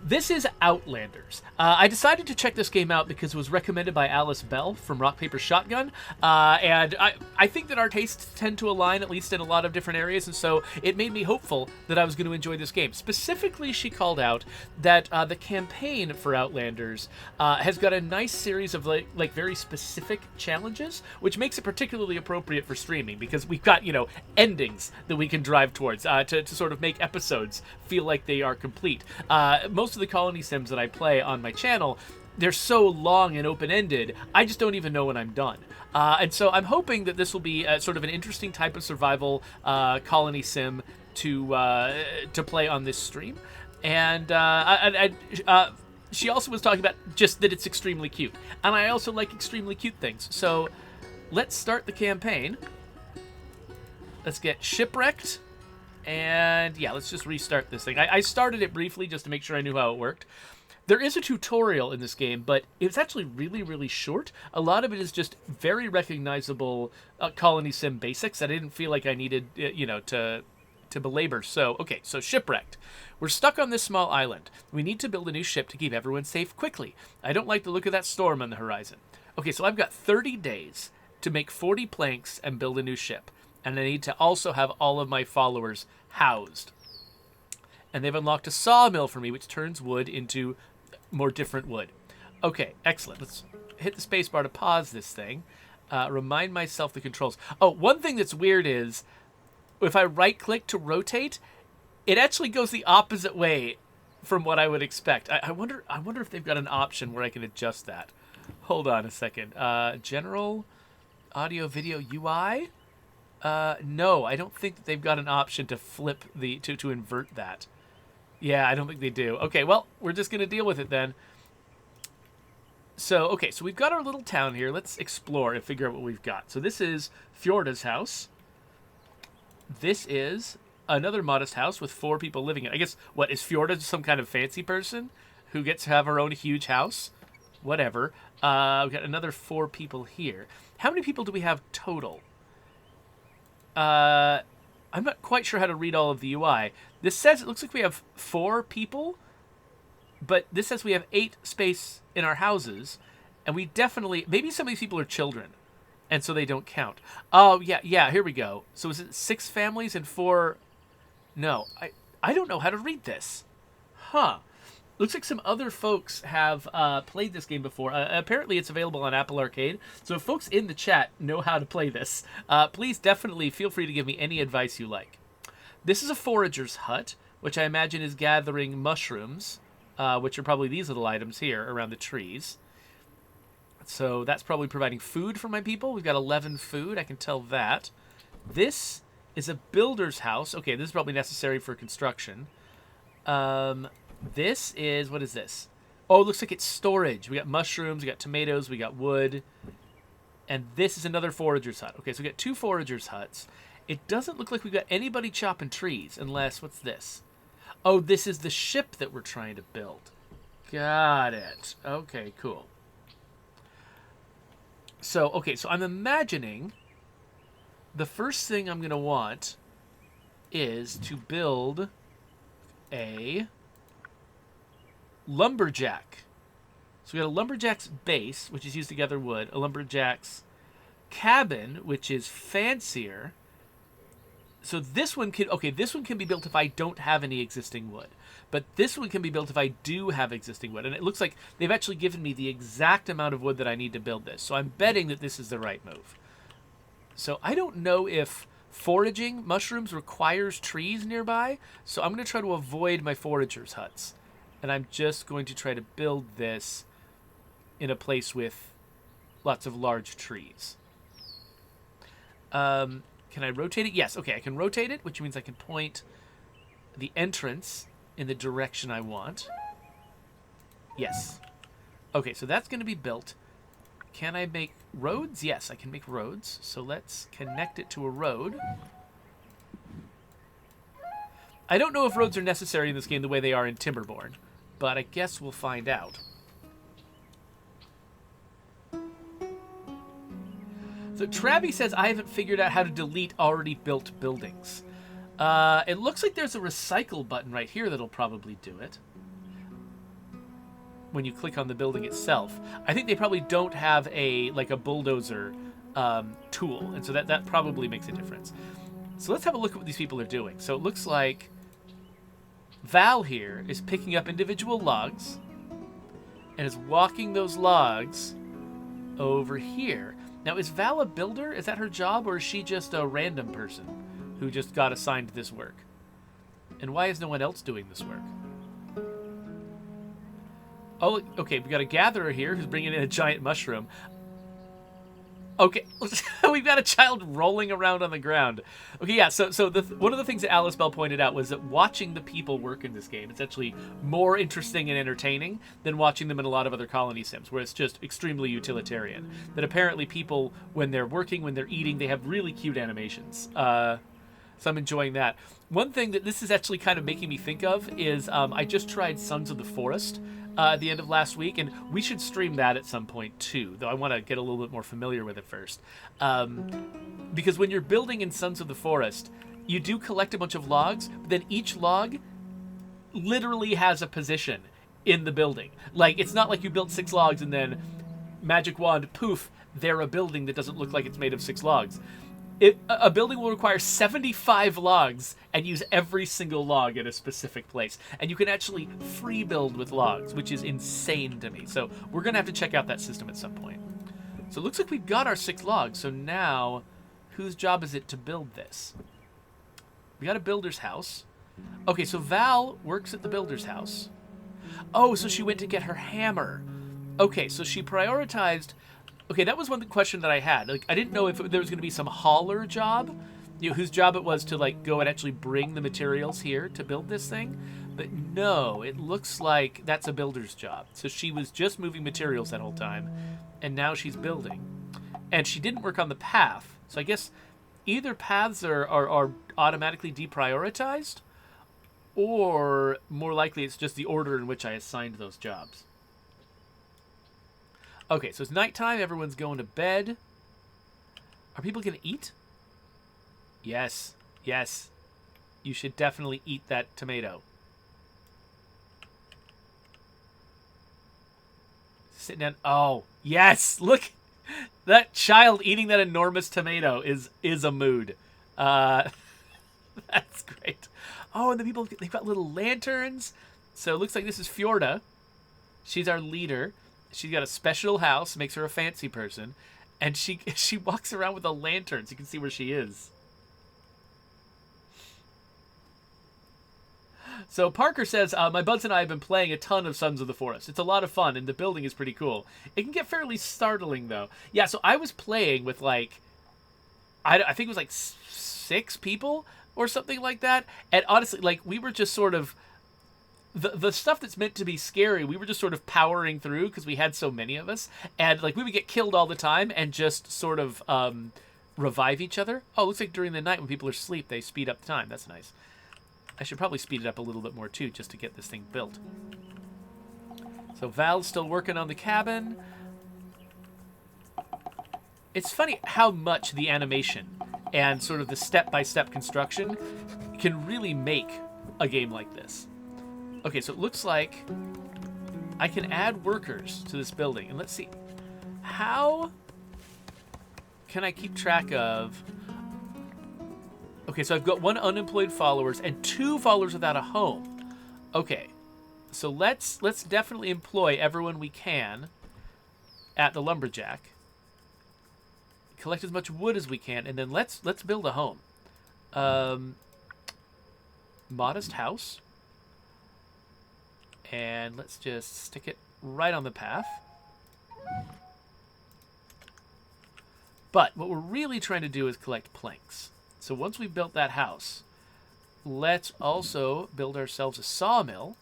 This is Outlanders. I decided to check this game out because it was recommended by Alice Bell from Rock Paper Shotgun, and I think that our tastes tend to align, at least in a lot of different areas, and so it made me hopeful that I was going to enjoy this game. Specifically, she called out that the campaign for Outlanders has got a nice series of like very specific challenges, which makes it particularly appropriate for streaming because we've got, endings that we can drive towards to sort of make episodes feel like they are complete. Most of the colony sims that I play on my channel, they're so long and open-ended, I just don't even know when I'm done. And so I'm hoping that this will be sort of an interesting type of survival colony sim to play on this stream. And she also was talking about just that it's extremely cute. And I also like extremely cute things. So let's start the campaign. Let's get Shipwrecked. And yeah, let's just restart this thing. I started it briefly just to make sure I knew how it worked. There is a tutorial in this game, but it's actually really, really short. A lot of it is just very recognizable colony sim basics that I didn't feel like I needed, to belabor. So, okay, so Shipwrecked. We're stuck on this small island. We need to build a new ship to keep everyone safe quickly. I don't like the look of that storm on the horizon. Okay, so I've got 30 days to make 40 planks and build a new ship. And I need to also have all of my followers housed. And they've unlocked a sawmill for me, which turns wood into more different wood. Okay, excellent. Let's hit the spacebar to pause this thing. Remind myself the controls. Oh, one thing that's weird is if I right-click to rotate, it actually goes the opposite way from what I would expect. I wonder if they've got an option where I can adjust that. Hold on a second. General audio video UI? No, I don't think that they've got an option to flip to invert that. Yeah, I don't think they do. Okay, well, we're just going to deal with it then. So, okay, so we've got our little town here. Let's explore and figure out what we've got. So this is Fjorda's house. This is another modest house with 4 people living in it. I guess, what, is Fjorda some kind of fancy person who gets to have her own huge house? Whatever. We've got another 4 people here. How many people do we have total? I'm not quite sure how to read all of the UI. This says it looks like we have 4 people, but this says we have 8 space in our houses, and we definitely, maybe some of these people are children, and so they don't count. Oh, yeah, here we go. So is it 6 families and 4? No, I don't know how to read this. Huh. Looks like some other folks have played this game before. Apparently it's available on Apple Arcade. So if folks in the chat know how to play this, please definitely feel free to give me any advice you like. This is a forager's hut, which I imagine is gathering mushrooms, which are probably these little items here around the trees. So that's probably providing food for my people. We've got 11 food, I can tell that. This is a builder's house. Okay, this is probably necessary for construction. This is, what is this? Oh, it looks like it's storage. We got mushrooms, we got tomatoes, we got wood. And this is another forager's hut. Okay, so we got 2 forager's huts. It doesn't look like we've got anybody chopping trees, unless, what's this? Oh, this is the ship that we're trying to build. Got it. Okay, cool. So, okay, so I'm imagining the first thing I'm going to want is to build a lumberjack. So we got a lumberjack's base, which is used to gather wood, a lumberjack's cabin, which is fancier. So this one can be built if I don't have any existing wood. But this one can be built if I do have existing wood. And it looks like they've actually given me the exact amount of wood that I need to build this. So I'm betting that this is the right move. So I don't know if foraging mushrooms requires trees nearby. So I'm going to try to avoid my foragers' huts. And I'm just going to try to build this in a place with lots of large trees. Can I rotate it? Yes. Okay, I can rotate it, which means I can point the entrance in the direction I want. Yes. Okay, so that's going to be built. Can I make roads? Yes, I can make roads. So let's connect it to a road. I don't know if roads are necessary in this game the way they are in Timberborn, but I guess we'll find out. So Travi says, I haven't figured out how to delete already built buildings. It looks like there's a recycle button right here that'll probably do it. when you click on the building itself. I think they probably don't have a bulldozer tool, and so that probably makes a difference. So let's have a look at what these people are doing. So it looks like Val here is picking up individual logs and is walking those logs over here. Now, is Val a builder? Is that her job, or is she just a random person who just got assigned this work? And why is no one else doing this work? Oh, okay, we got a gatherer here who's bringing in a giant mushroom. Okay, we've got a child rolling around on the ground. Okay, yeah, so one of the things that Alice Bell pointed out was that watching the people work in this game is actually more interesting and entertaining than watching them in a lot of other colony sims, where it's just extremely utilitarian. That apparently people, when they're working, when they're eating, they have really cute animations. So I'm enjoying that. One thing that this is actually kind of making me think of is I just tried Sons of the Forest at the end of last week, and we should stream that at some point too, though I want to get a little bit more familiar with it first. Because when you're building in Sons of the Forest, you do collect a bunch of logs, but then each log literally has a position in the building. Like, it's not like you build 6 logs and then magic wand, poof, they're a building that doesn't look like it's made of 6 logs. A building will require 75 logs and use every single log at a specific place. And you can actually free build with logs, which is insane to me. So we're going to have to check out that system at some point. So it looks like we've got our 6 logs. So now, whose job is it to build this? We got a builder's house. Okay, so Val works at the builder's house. Oh, so she went to get her hammer. Okay, so she prioritized... Okay, that was one question that I had. Like, I didn't know if there was going to be some hauler job, whose job it was to, like, go and actually bring the materials here to build this thing. But no, it looks like that's a builder's job. So she was just moving materials that whole time, and now she's building. And she didn't work on the path. So I guess either paths are automatically deprioritized, or more likely it's just the order in which I assigned those jobs. Okay, so it's nighttime. Everyone's going to bed. Are people going to eat? Yes. Yes. You should definitely eat that tomato. Sitting down. Oh, yes. Look. That child eating that enormous tomato is a mood. That's great. Oh, and the people, they've got little lanterns. So it looks like this is Fjorda. She's our leader. She's got a special house, makes her a fancy person, and she walks around with a lantern so you can see where she is. So Parker says, my buds and I have been playing a ton of Sons of the Forest. It's a lot of fun, and the building is pretty cool. It can get fairly startling, though. Yeah, so I was playing with, like, I think it was like 6 people or something like that, and honestly, like, we were just sort of... The stuff that's meant to be scary, we were just sort of powering through because we had so many of us. And, like, we would get killed all the time and just sort of revive each other. Oh, it looks like during the night when people are asleep, they speed up the time. That's nice. I should probably speed it up a little bit more, too, just to get this thing built. So Val's still working on the cabin. It's funny how much the animation and sort of the step-by-step construction can really make a game like this. Okay, so it looks like I can add workers to this building. And let's see. How can I keep track of... Okay, so I've got 1 unemployed followers and 2 followers without a home. Okay, so let's definitely employ everyone we can at the lumberjack. Collect as much wood as we can, and then let's build a home. Modest house. And let's just stick it right on the path. But what we're really trying to do is collect planks. So once we've built that house, let's also build ourselves a sawmill.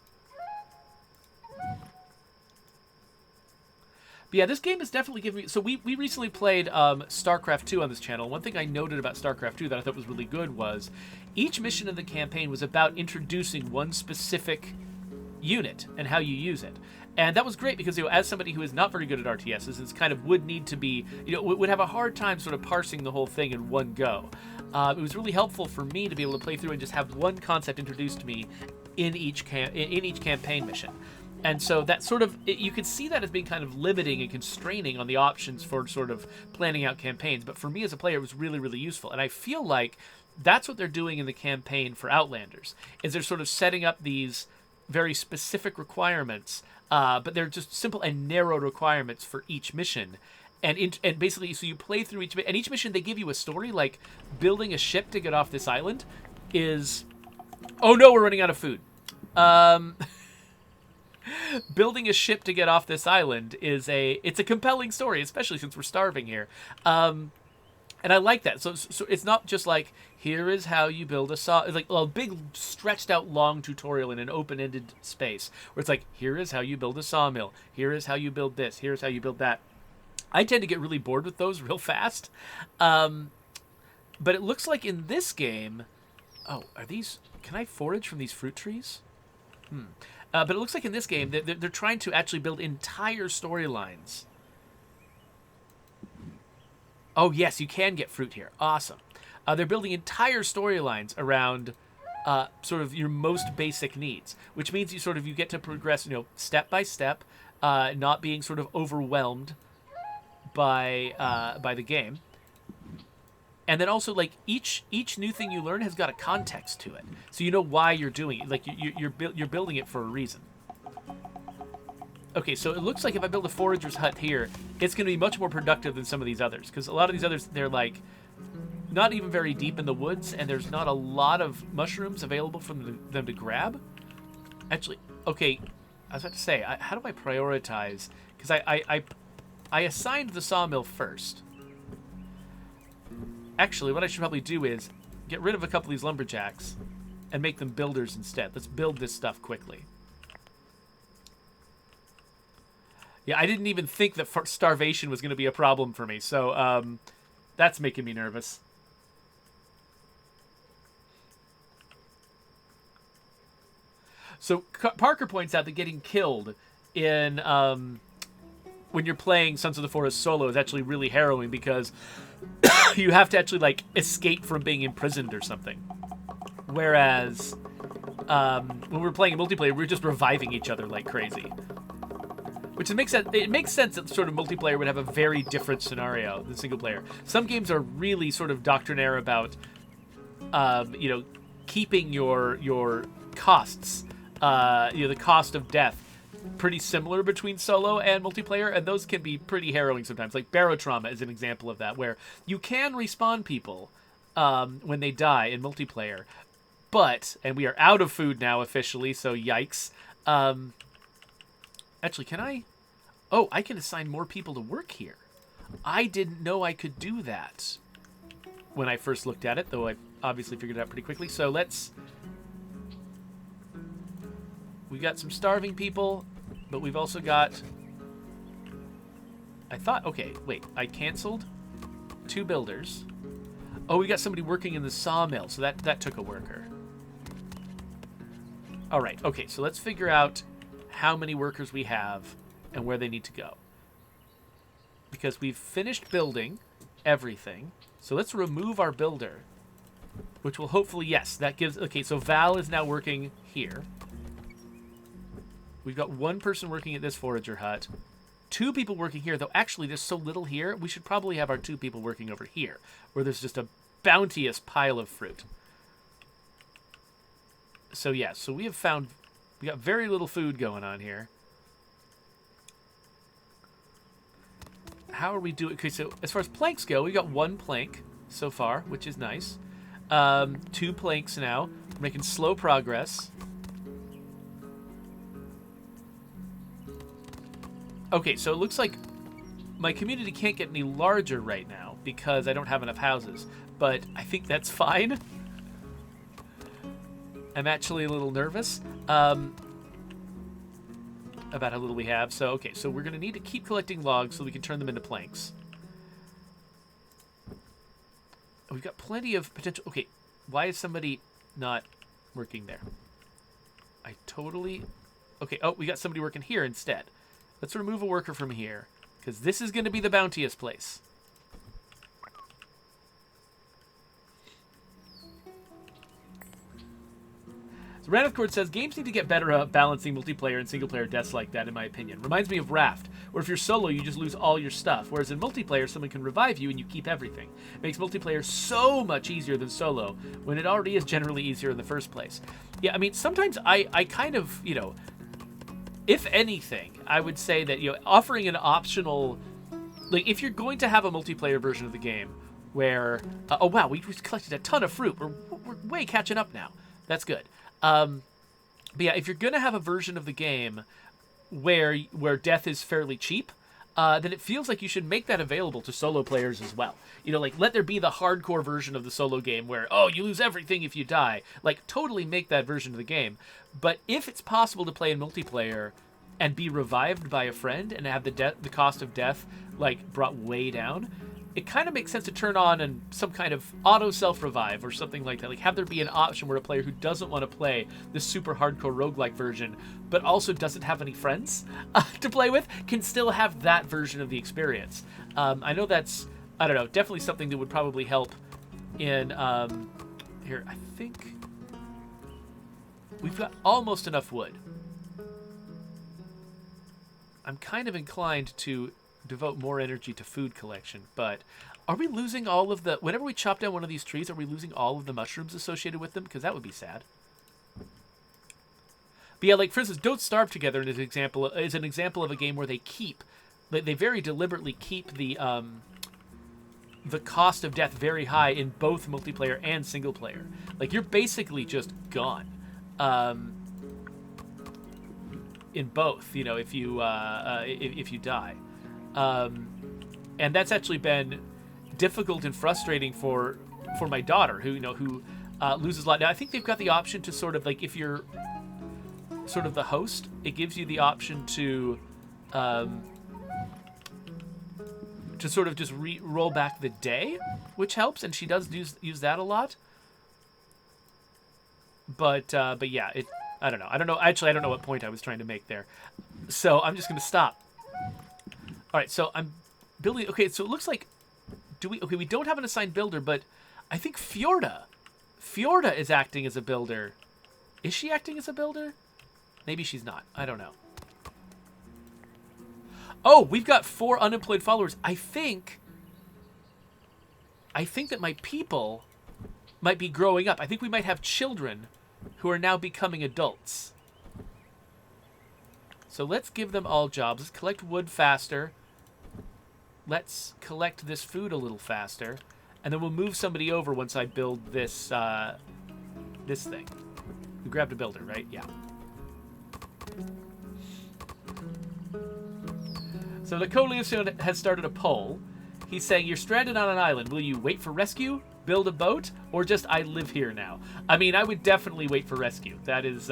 But yeah, this game is definitely giving me... So we recently played StarCraft 2 on this channel. One thing I noted about StarCraft 2 that I thought was really good was each mission in the campaign was about introducing one specific unit and how you use it. And that was great because, as somebody who is not very good at RTSs, it's kind of would need to be, would have a hard time sort of parsing the whole thing in one go. It was really helpful for me to be able to play through and just have one concept introduced to me in each campaign mission. And so that sort of, you could see that as being kind of limiting and constraining on the options for sort of planning out campaigns. But for me as a player, it was really, really useful. And I feel like that's what they're doing in the campaign for Outlanders, is they're sort of setting up these very specific requirements, but they're just simple and narrow requirements for each mission. And basically, so you play through and each mission they give you a story, like building a ship to get off this island is, oh no, we're running out of food. Building a ship to get off this island it's a compelling story, especially since we're starving here. And I like that. So it's not just like, here is how you build a saw. It's like a big stretched out long tutorial in an open-ended space where it's like, here is how you build a sawmill. Here is how you build this. Here's how you build that. I tend to get really bored with those real fast. But it looks like in this game, can I forage from these fruit trees? But it looks like in this game they're trying to actually build entire storylines. Oh, yes, you can get fruit here. Awesome. They're building entire storylines around sort of your most basic needs, which means you get to progress, step by step, not being sort of overwhelmed by the game. And then also, like, each new thing you learn has got a context to it, so you know why you're doing it. Like, you're building it for a reason. Okay, so it looks like if I build a forager's hut here, it's going to be much more productive than some of these others, because a lot of these others, they're like not even very deep in the woods, and there's not a lot of mushrooms available for them to grab. Actually, okay, I was about to say, how do I prioritize? Because I assigned the sawmill first. Actually, what I should probably do is get rid of a couple of these lumberjacks and make them builders instead. Let's build this stuff quickly. Yeah, I didn't even think that starvation was going to be a problem for me, so that's making me nervous. So Parker points out that getting killed in when you're playing Sons of the Forest solo is actually really harrowing, because you have to actually, like, escape from being imprisoned or something. Whereas when we're playing multiplayer, we're just reviving each other like crazy. Which makes sense. It makes sense that sort of multiplayer would have a very different scenario than single player. Some games are really sort of doctrinaire about, keeping your costs, the cost of death, pretty similar between solo and multiplayer, and those can be pretty harrowing sometimes. Like Barotrauma is an example of that, where you can respawn people when they die in multiplayer, and we are out of food now officially, so yikes. Actually, can I? Oh, I can assign more people to work here. I didn't know I could do that when I first looked at it, though I obviously figured it out pretty quickly. So we got some starving people, but we've also got... Okay, wait. I canceled 2 builders. Oh, we got somebody working in the sawmill, so that took a worker. All right, okay, so let's figure out how many workers we have and where they need to go. Because we've finished building everything, so let's remove our builder, which will hopefully, yes, that gives... Okay, so Val is now working here. We've got 1 person working at this forager hut, 2 people working here, though actually there's so little here, we should probably have our 2 people working over here, where there's just a bounteous pile of fruit. So yeah, so we got very little food going on here. How are we doing? Okay, so as far as planks go, we got 1 plank so far, which is nice. 2 planks now. We're making slow progress. Okay, so it looks like my community can't get any larger right now because I don't have enough houses, but I think that's fine. I'm actually a little nervous about how little we have. So, okay, so we're going to need to keep collecting logs so we can turn them into planks. We've got plenty of potential... Okay, why is somebody not working there? Okay, oh, we got somebody working here instead. Let's remove a worker from here, because this is going to be the bounteous place. So So Ranithcord says, games need to get better at balancing multiplayer and single-player deaths like that, in my opinion. Reminds me of Raft, where if you're solo, you just lose all your stuff, whereas in multiplayer, someone can revive you and you keep everything. It makes multiplayer so much easier than solo, when it already is generally easier in the first place. Yeah, I mean, sometimes I kind of, if anything, I would say that, offering an optional... Like, if you're going to have a multiplayer version of the game where... oh, wow, we collected a ton of fruit. We're way catching up now. That's good. But yeah, if you're going to have a version of the game where death is fairly cheap, then it feels like you should make that available to solo players as well. Like, let there be the hardcore version of the solo game where, oh, you lose everything if you die. Like, totally make that version of the game. But if it's possible to play in multiplayer and be revived by a friend and have the cost of death, like, brought way down, it kind of makes sense to turn on some kind of auto self-revive or something like that. Like, have there be an option where a player who doesn't want to play this super hardcore roguelike version, but also doesn't have any friends to play with, can still have that version of the experience. I know that's, I don't know, definitely something that would probably help in, here, I think we've got almost enough wood. I'm kind of inclined to devote more energy to food collection, but are we losing all of the... Whenever we chop down one of these trees, are we losing all of the mushrooms associated with them? Because that would be sad. But yeah, like, for instance, Don't Starve Together is an example of a game where they very deliberately keep the cost of death very high in both multiplayer and single player. Like, you're basically just gone. In both, if you die. And that's actually been difficult and frustrating for my daughter, who loses a lot. Now, I think they've got the option to sort of, like, if you're sort of the host, it gives you the option to sort of just roll back the day, which helps, and she does use that a lot. But yeah, I don't know. Actually, I don't know what point I was trying to make there. So I'm just going to stop. All right, so I'm building... Okay, so it looks like... we don't have an assigned builder, but I think Fjorda is acting as a builder. Is she acting as a builder? Maybe she's not. I don't know. Oh, we've got 4 unemployed followers. I think that my people might be growing up. I think we might have children who are now becoming adults. So let's give them all jobs. Let's collect wood faster. Let's collect this food a little faster. And then we'll move somebody over once I build this this thing. We grabbed a builder, right? Yeah. So Napoleon has started a poll. He's saying, you're stranded on an island. Will you wait for rescue, build a boat, or just I live here now? I mean, I would definitely wait for rescue. That is,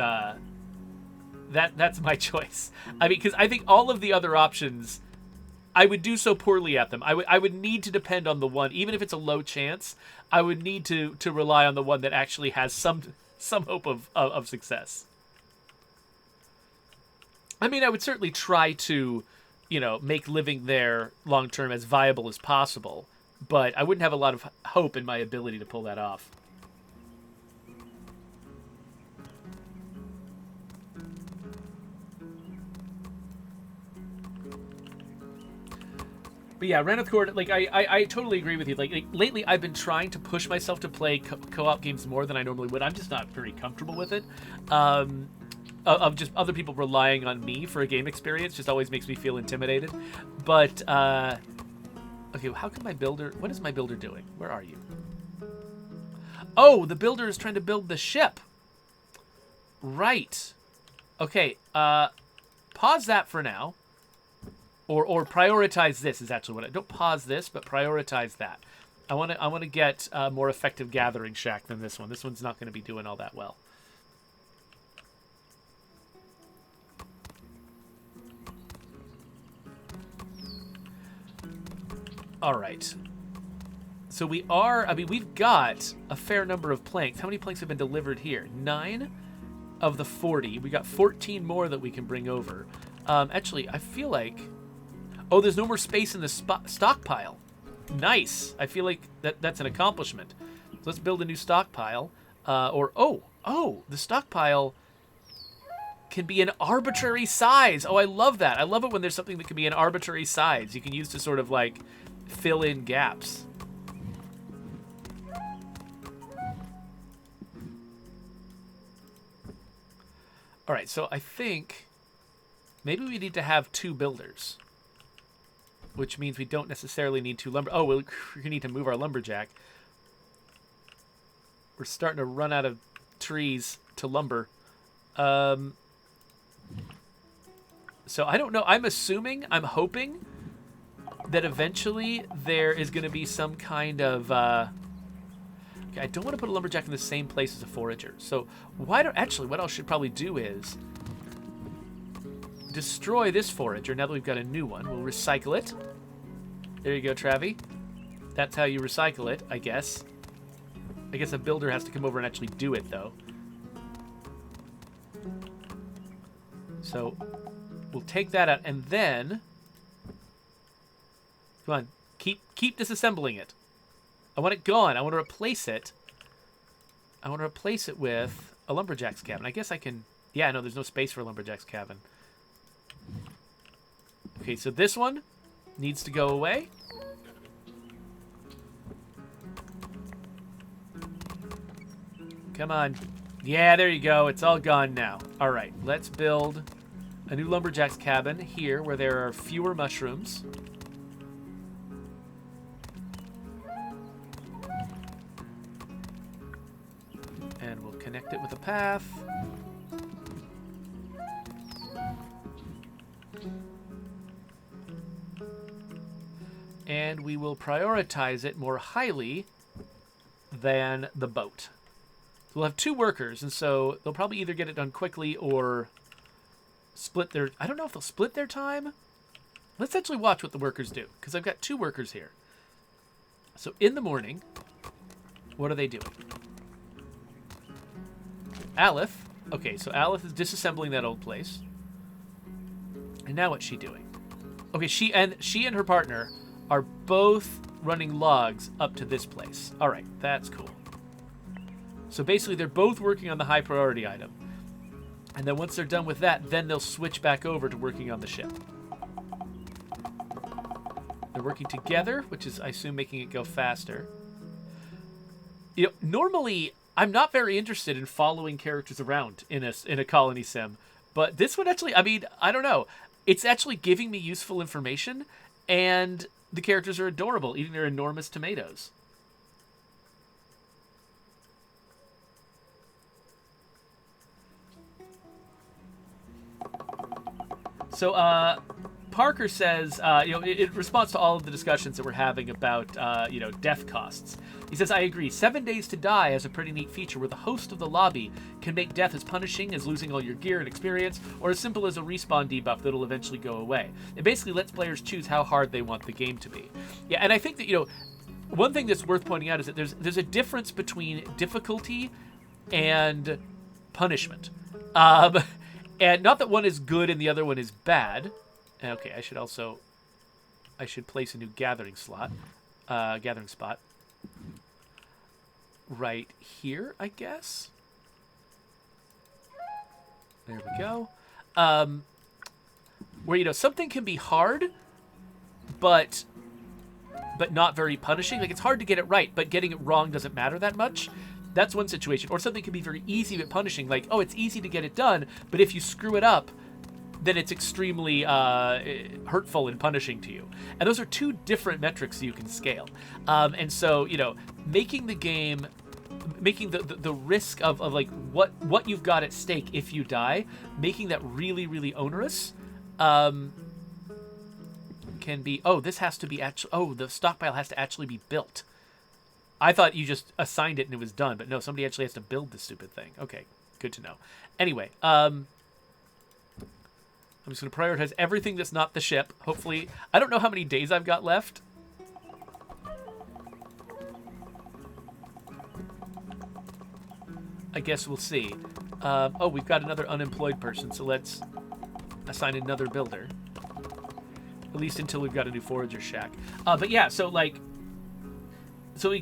that's my choice. I mean, because I think all of the other options, I would do so poorly at them. I would need to depend on the one, even if it's a low chance, I would need to rely on the one that actually has some hope of success. I mean, I would certainly try to, make living there long-term as viable as possible, but I wouldn't have a lot of hope in my ability to pull that off. But yeah, Ranith Cord, like, I totally agree with you. Like, lately I've been trying to push myself to play co-op games more than I normally would. I'm just not very comfortable with it. Of just other people relying on me for a game experience just always makes me feel intimidated. But, okay, how can my builder... What is my builder doing? Where are you? Oh, the builder is trying to build the ship. Right. Okay, pause that for now. Or prioritize this is actually what I... Don't pause this, but prioritize that. I want to get a more effective gathering shack than this one. This one's not going to be doing all that well. All right. So we've got a fair number of planks. How many planks have been delivered here? 9 of the 40. We got 14 more that we can bring over. Actually, I feel like... Oh, there's no more space in the stockpile. Nice. I feel like that's an accomplishment. So let's build a new stockpile. Oh, Oh, the stockpile can be an arbitrary size. Oh, I love that. I love it when there's something that can be an arbitrary size. You can use to sort of like fill in gaps. All right, so I think maybe we need to have 2 builders, which means we don't necessarily need 2 lumber. Oh, we're going to need to move our lumberjack. We're starting to run out of trees to lumber. So I don't know. I'm hoping that eventually there is going to be some kind of... okay, I don't want to put a lumberjack in the same place as a forager. So what I should probably do is destroy this forager now that we've got a new one. We'll recycle it. There you go, Travi. That's how you recycle it, I guess. I guess a builder has to come over and actually do it, though. So we'll take that out, and then... Come on, keep disassembling it. I want it gone. I want to replace it. I want to replace it with a lumberjack's cabin. I guess I can... Yeah, no, there's no space for a lumberjack's cabin. Okay, so this one needs to go away. Come on. Yeah, there you go. It's all gone now. All right, let's build a new lumberjack's cabin here where there are fewer mushrooms. And we'll connect it with a path. And we will prioritize it more highly than the boat. We'll have 2 workers, and so they'll probably either get it done quickly or split their... I don't know if they'll split their time. Let's actually watch what the workers do, because I've got 2 workers here. So in the morning, what are they doing? Aleph. Okay, so Aleph is disassembling that old place. And now what's she doing? Okay, she and her partner are both running logs up to this place. All right, that's cool. So basically, they're both working on the high priority item. And then once they're done with that, then they'll switch back over to working on the ship. They're working together, which is, I assume, making it go faster. You know, normally, I'm not very interested in following characters around in a colony sim. But this one actually, I mean, I don't know. It's actually giving me useful information, and the characters are adorable, eating their enormous tomatoes. So, Parker says, in response to all of the discussions that we're having about, death costs, he says, I agree. 7 days to die is a pretty neat feature where the host of the lobby can make death as punishing as losing all your gear and experience, or as simple as a respawn debuff that'll eventually go away. It basically lets players choose how hard they want the game to be. Yeah, and I think that, one thing that's worth pointing out is that there's a difference between difficulty and punishment. And not that one is good and the other one is bad. Okay, I should place a new gathering spot right here, I guess. There we go. Where, something can be hard, but not very punishing. Like, it's hard to get it right, but getting it wrong doesn't matter that much. That's one situation. Or something can be very easy but punishing. Like, oh, it's easy to get it done, but if you screw it up, then it's extremely hurtful and punishing to you. And those are 2 different metrics you can scale. And so, making the game, making the risk of like what you've got at stake if you die, making that really, really onerous, can be, this has to be actually, the stockpile has to actually be built. I thought you just assigned it and it was done, but no, somebody actually has to build this stupid thing. Okay, good to know. Anyway, I'm just going to prioritize everything that's not the ship. Hopefully, I don't know how many days I've got left. I guess we'll see. We've got another unemployed person, so let's assign another builder. At least until we've got a new forager shack. But yeah, so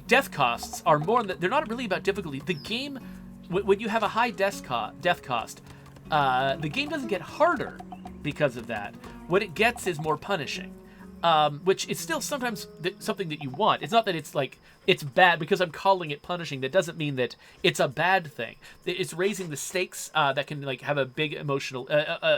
death costs are more than, they're not really about difficulty. The game when you have a high death cost, the game doesn't get harder because of that. What it gets is more punishing, which is still sometimes something that you want. It's not that it's like it's bad because I'm calling it punishing. That doesn't mean that it's a bad thing. It's raising the stakes that can like have a big emotional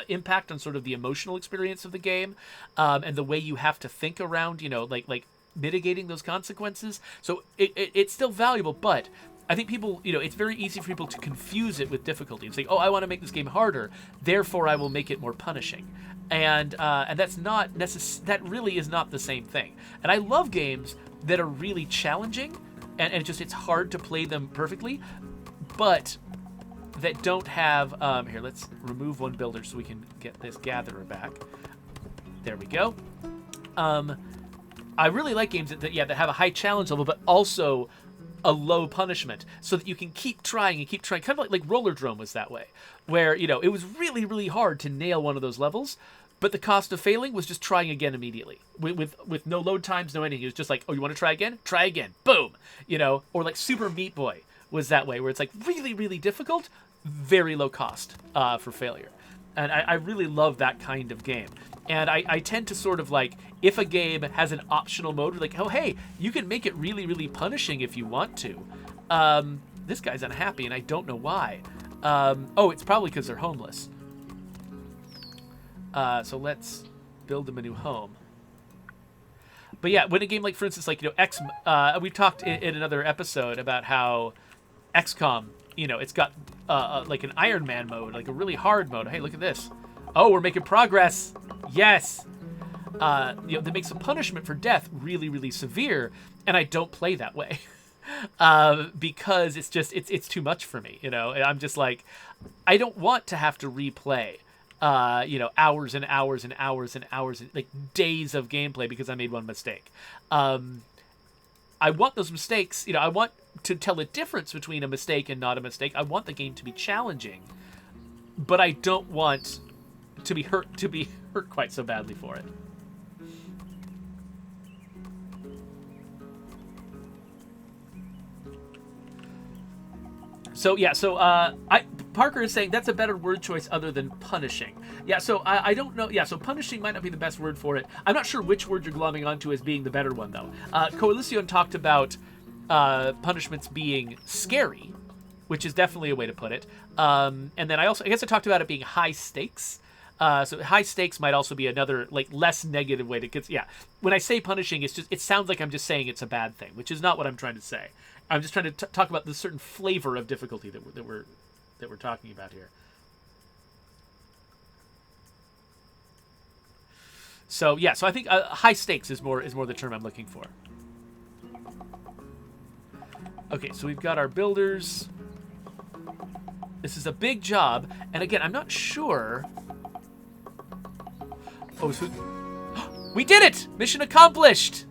impact on sort of the emotional experience of the game, and the way you have to think around, like mitigating those consequences. So it's still valuable, but I think people, it's very easy for people to confuse it with difficulty and say, oh, I want to make this game harder, therefore I will make it more punishing. And that's not that really is not the same thing. And I love games that are really challenging and it's hard to play them perfectly, but that don't have, here, let's remove one builder so we can get this gatherer back. There we go. I really like games that have a high challenge level, but also a low punishment, so that you can keep trying and keep trying. Kind of like Roller Drome was that way, where it was really, really hard to nail one of those levels, but the cost of failing was just trying again immediately, with no load times, no anything. It was just like, oh, you want to try again? Try again, boom, Or like Super Meat Boy was that way, where it's like really, really difficult, very low cost for failure, and I really love that kind of game. And I tend to sort of like, if a game has an optional mode, like, oh, hey, you can make it really, really punishing if you want to. This guy's unhappy, and I don't know why. Oh, it's probably because they're homeless. So let's build them a new home. But yeah, when a game like, for instance, like, we've talked in another episode about how XCOM, it's got like an Iron Man mode, like a really hard mode. Hey, look at this. Oh, we're making progress. Yes. That makes the punishment for death really, really severe, and I don't play that way because it's too much for me. I'm just like, I don't want to have to replay, hours and hours and hours and hours, like days of gameplay because I made one mistake. I want those mistakes. I want to tell a difference between a mistake and not a mistake. I want the game to be challenging, but I don't want to be hurt quite so badly for it. So yeah, Parker is saying that's a better word choice other than punishing. Yeah, so I don't know. Yeah, so punishing might not be the best word for it. I'm not sure which word you're glomming onto as being the better one though. Coalition talked about punishments being scary, which is definitely a way to put it. And then I guess I talked about it being high stakes. So high stakes might also be another, like, less negative way to get. Yeah, when I say punishing, it sounds like I'm just saying it's a bad thing, which is not what I'm trying to say. I'm just trying to talk about the certain flavor of difficulty that we're talking about here. So yeah, so I think high stakes is more the term I'm looking for. Okay, so we've got our builders. This is a big job, and again, I'm not sure. Oh, so we did it! Mission accomplished!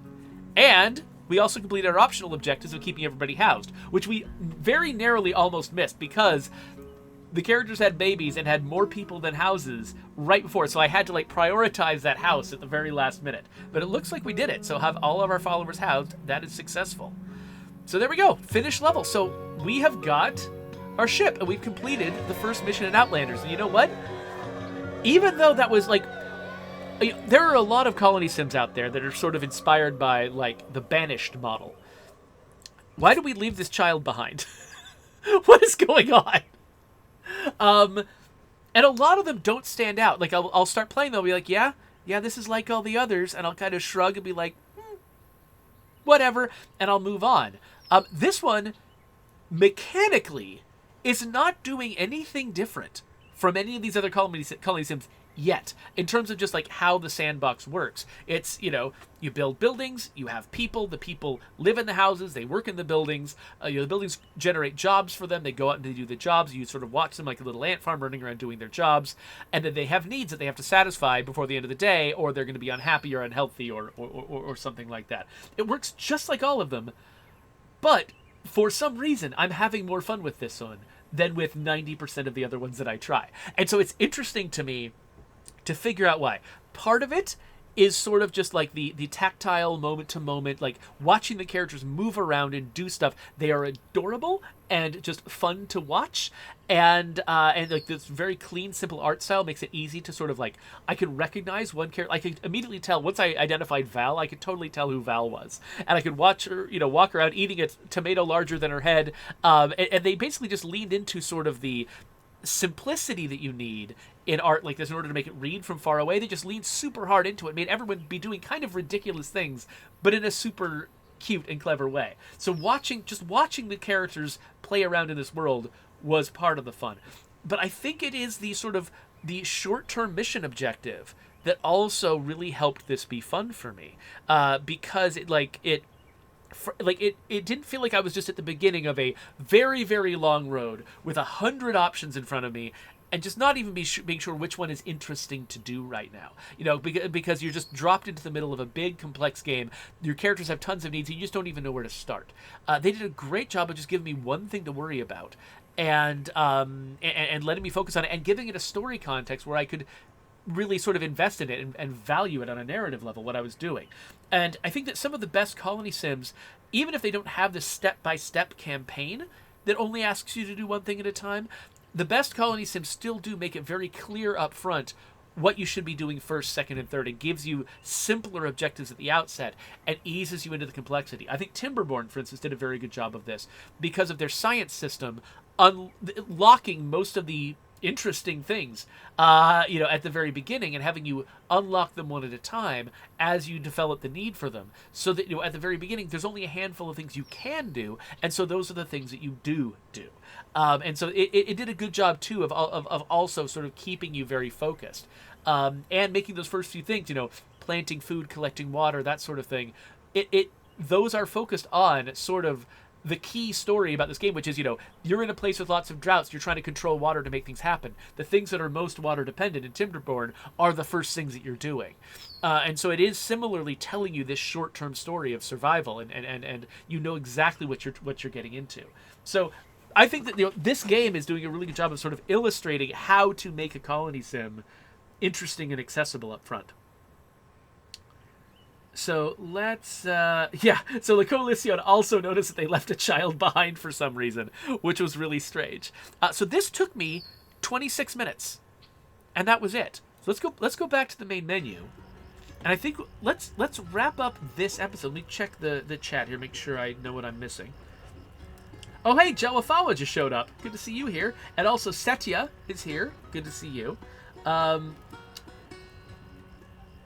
And we also completed our optional objectives of keeping everybody housed, which we very narrowly almost missed because the characters had babies and had more people than houses right before, so I had to like prioritize that house at the very last minute. But it looks like we did it, so have all of our followers housed. That is successful. So there we go, finished level. So we have got our ship, and we've completed the first mission in Outlanders. And you know what? Even though that was like, there are a lot of colony sims out there that are sort of inspired by, like, the Banished model. Why do we leave this child behind? What is going on? And a lot of them don't stand out. Like, I'll start playing, they'll be like, yeah, this is like all the others, and I'll kind of shrug and be like, whatever, and I'll move on. This one, mechanically, is not doing anything different from any of these other colony sims yet, in terms of just like how the sandbox works. It's, you build buildings, you have people, the people live in the houses, they work in the buildings, the buildings generate jobs for them, they go out and they do the jobs, you sort of watch them like a little ant farm running around doing their jobs, and then they have needs that they have to satisfy before the end of the day, or they're going to be unhappy or unhealthy or something like that. It works just like all of them, but for some reason I'm having more fun with this one than with 90% of the other ones that I try. And so it's interesting to me to figure out why. Part of it is sort of just like the tactile moment to moment, like watching the characters move around and do stuff. They are adorable and just fun to watch, and like this very clean, simple art style makes it easy to sort of like, I can recognize one character. I could immediately tell once I identified Val. I could totally tell who Val was, and I could watch her, walk around eating a tomato larger than her head. And they basically just leaned into sort of the simplicity that you need in art like this in order to make it read from far away. They just leaned super hard into it, made everyone be doing kind of ridiculous things, but in a super cute and clever way. So watching the characters play around in this world was part of the fun. But I think it is the sort of the short-term mission objective that also really helped this be fun for me, because it didn't feel like I was just at the beginning of a very, very long road with 100 options in front of me, and just not even being sure which one is interesting to do right now. Because you're just dropped into the middle of a big, complex game. Your characters have tons of needs, and you just don't even know where to start. They did a great job of just giving me one thing to worry about, and letting me focus on it, and giving it a story context where I could really sort of invest in it and value it on a narrative level, what I was doing. And I think that some of the best colony sims, even if they don't have this step-by-step campaign that only asks you to do one thing at a time, the best colony sims still do make it very clear up front what you should be doing first, second, and third. It gives you simpler objectives at the outset and eases you into the complexity. I think Timberborn, for instance, did a very good job of this because of their science system unlocking most of the interesting things, at the very beginning, and having you unlock them one at a time as you develop the need for them. So that, at the very beginning, there's only a handful of things you can do, and so those are the things that you do. And so it did a good job, too, of also sort of keeping you very focused. And making those first few things, planting food, collecting water, that sort of thing, those are focused on sort of the key story about this game, which is, you're in a place with lots of droughts. You're trying to control water to make things happen. The things that are most water dependent in Timberborn are the first things that you're doing. And so it is similarly telling you this short-term story of survival, and you know exactly what you're getting into. So I think that this game is doing a really good job of sort of illustrating how to make a colony sim interesting and accessible up front. So let's, so La Coalition also noticed that they left a child behind for some reason, which was really strange. So this took me 26 minutes, and that was it. So let's go back to the main menu, and I think let's wrap up this episode. Let me check the chat here, make sure I know what I'm missing. Oh, hey, Jawafawa just showed up. Good to see you here. And also Setya is here. Good to see you.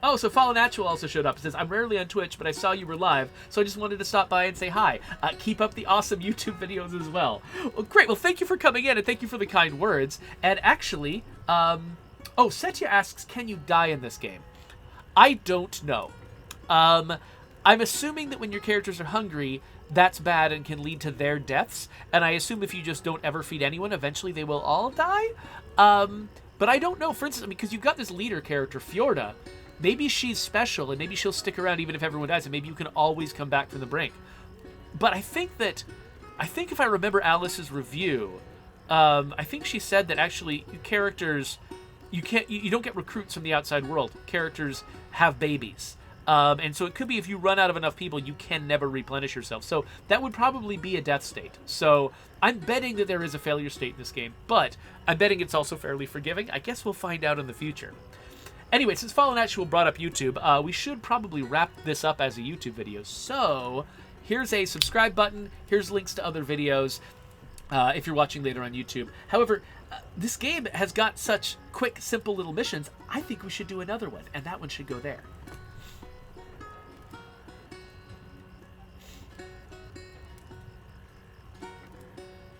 Oh, so Fallen Actual also showed up. It says, I'm rarely on Twitch, but I saw you were live, so I just wanted to stop by and say hi. Keep up the awesome YouTube videos as well. Well, great. Well, thank you for coming in, and thank you for the kind words. And actually, Setya asks, can you die in this game? I don't know. I'm assuming that when your characters are hungry, that's bad and can lead to their deaths. And I assume if you just don't ever feed anyone, eventually they will all die. But I don't know. For instance, because you've got this leader character, Fjorda. Maybe she's special, and maybe she'll stick around even if everyone dies, and maybe you can always come back from the brink. But I think if I remember Alice's review, I think she said that actually characters, you don't get recruits from the outside world. Characters have babies. And so it could be if you run out of enough people, you can never replenish yourself. So that would probably be a death state. So I'm betting that there is a failure state in this game, but I'm betting it's also fairly forgiving. I guess we'll find out in the future. Anyway, since Fallen Actual brought up YouTube, we should probably wrap this up as a YouTube video. So here's a subscribe button. Here's links to other videos if you're watching later on YouTube. However, this game has got such quick, simple little missions. I think we should do another one, and that one should go there.